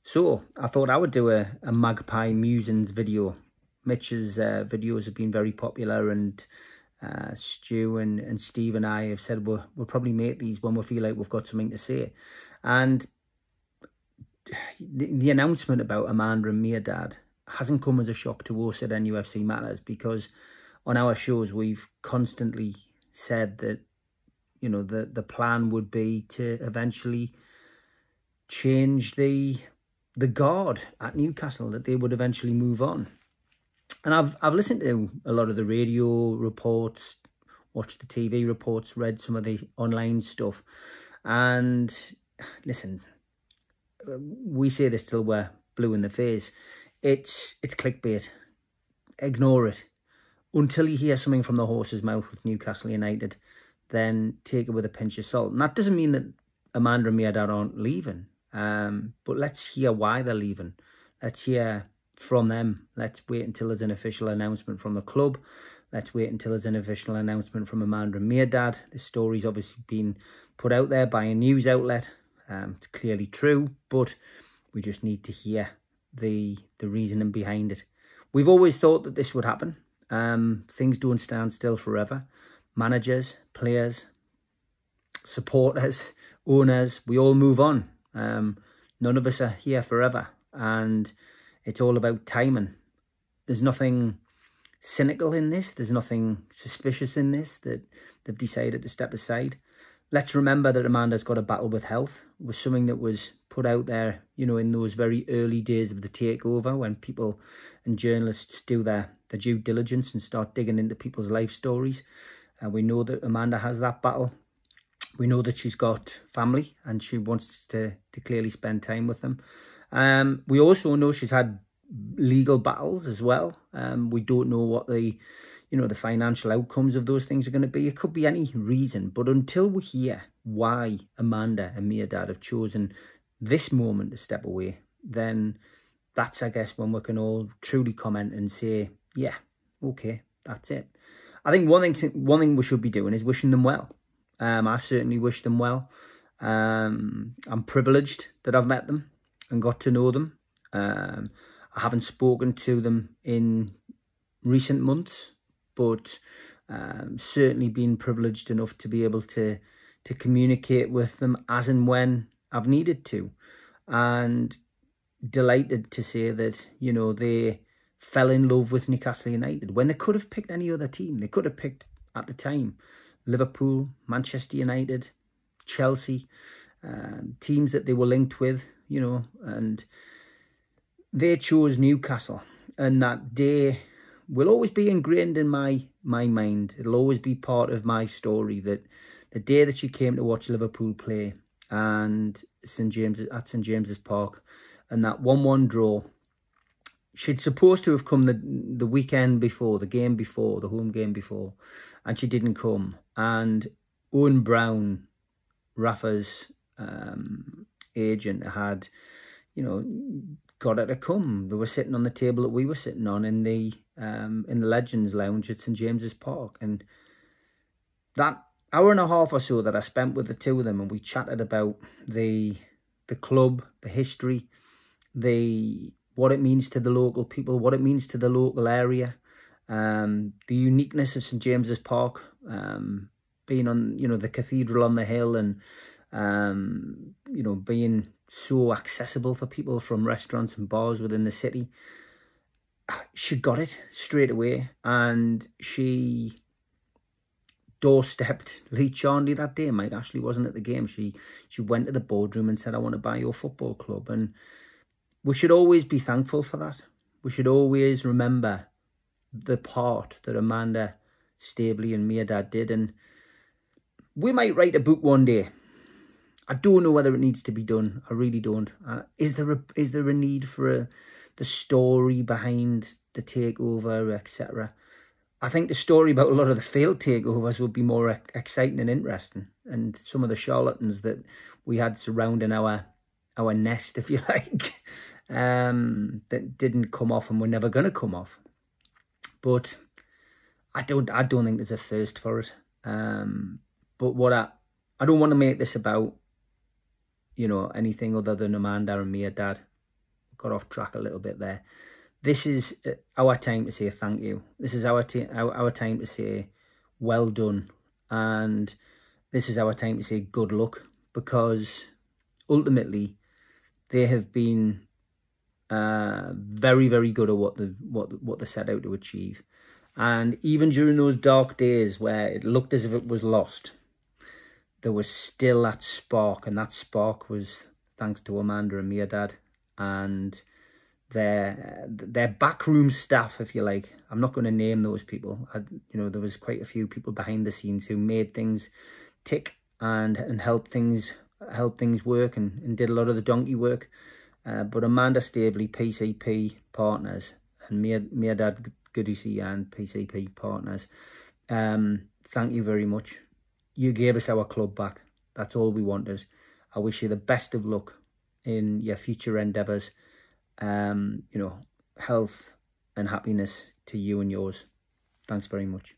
So I thought I would do a Magpie Musings video. Mitch's videos have been very popular, and Stu and Steve and I have said we'll probably make these when we feel like we've got something to say. And the announcement about Amanda and Mehrdad hasn't come as a shock to us at NUFC Matters, because on our shows we've constantly said that, you know, the plan would be to eventually change the guard at Newcastle, that they would eventually move on. And I've listened to a lot of the radio reports, watched the TV reports, read some of the online stuff. And listen, we say this till we're blue in the face. It's clickbait. Ignore it. Until you hear something from the horse's mouth with Newcastle United, then take it with a pinch of salt. And that doesn't mean that Amanda and Mehrdad aren't leaving. But let's hear why they're leaving. Let's hear from them. Let's wait until there's an official announcement from the club. Let's wait until there's an official announcement from Amanda and Mehrdad. This story's obviously been put out there by a news outlet. It's clearly true, but we just need to hear the reasoning behind it. We've always thought that this would happen. Things don't stand still forever. Managers, players, supporters, owners, we all move on. None of us are here forever, and it's all about timing. There's nothing cynical in this. There's nothing suspicious in this, that they've decided to step aside. Let's remember that Amanda's got a battle with health. It was something that was put out there, you know, in those very early days of the takeover, when people and journalists do their due diligence and start digging into people's life stories. We know that Amanda has that battle. We know that she's got family and she wants to clearly spend time with them. We also know she's had legal battles as well. We don't know what the financial outcomes of those things are going to be. It could be any reason. But until we hear why Amanda and Mehrdad have chosen this moment to step away, then that's, I guess, when we can all truly comment and say, yeah, okay, that's it. I think one thing we should be doing is wishing them well. I certainly wish them well. I'm privileged that I've met them and got to know them. I haven't spoken to them in recent months, but certainly been privileged enough to be able to communicate with them as and when I've needed to. And delighted to say that, you know, they fell in love with Newcastle United when they could have picked any other team. They could have picked, at the time, Liverpool, Manchester United, Chelsea, teams that they were linked with, you know, and they chose Newcastle. And that day will always be ingrained in my mind. It'll always be part of my story, that the day that she came to watch Liverpool play and at St James's Park, and that 1-1 draw, she'd supposed to have come the weekend before, the game before, the home game before, and she didn't come. And Owen Brown, Rafa's agent, had, you know, got her to come. They were sitting on the table that we were sitting on in the Legends Lounge at St James's Park, and that hour and a half or so that I spent with the two of them, and we chatted about the club, the history, what it means to the local people, what it means to the local area, the uniqueness of St James's Park, being on, you know, the cathedral on the hill, and you know, being so accessible for people from restaurants and bars within the city. She got it straight away, and she doorstepped Lee Charnley that day. Mike Ashley wasn't at the game. She went to the boardroom and said, I want to buy your football club. And we should always be thankful for that. We should always remember the part that Amanda Staveley and Mehrdad did. And we might write a book one day. I don't know whether it needs to be done. I really don't. Is there a need for the story behind the takeover, etc.? I think the story about a lot of the failed takeovers would be more exciting and interesting. And some of the charlatans that we had surrounding our nest, if you like, that didn't come off and were never going to come off. But I don't think there's a thirst for it. But what I don't want to make this about, you know, anything other than Amanda and Mehrdad. got off track a little bit there. This is our time to say thank you. This is our time to say well done. And this is our time to say good luck, because ultimately they have been very, very good at what they set out to achieve. And even during those dark days where it looked as if it was lost, there was still that spark, and that spark was thanks to Amanda and Mehrdad and their backroom staff, if you like. I'm not going to name those people. There was quite a few people behind the scenes who made things tick and helped things work and did a lot of the donkey work. But Amanda Staveley, PCP partners, and Mehrdad Goodisy and PCP partners, thank you very much. You gave us our club back. That's all we wanted. I wish you the best of luck in your future endeavours. Health and happiness to you and yours. Thanks very much.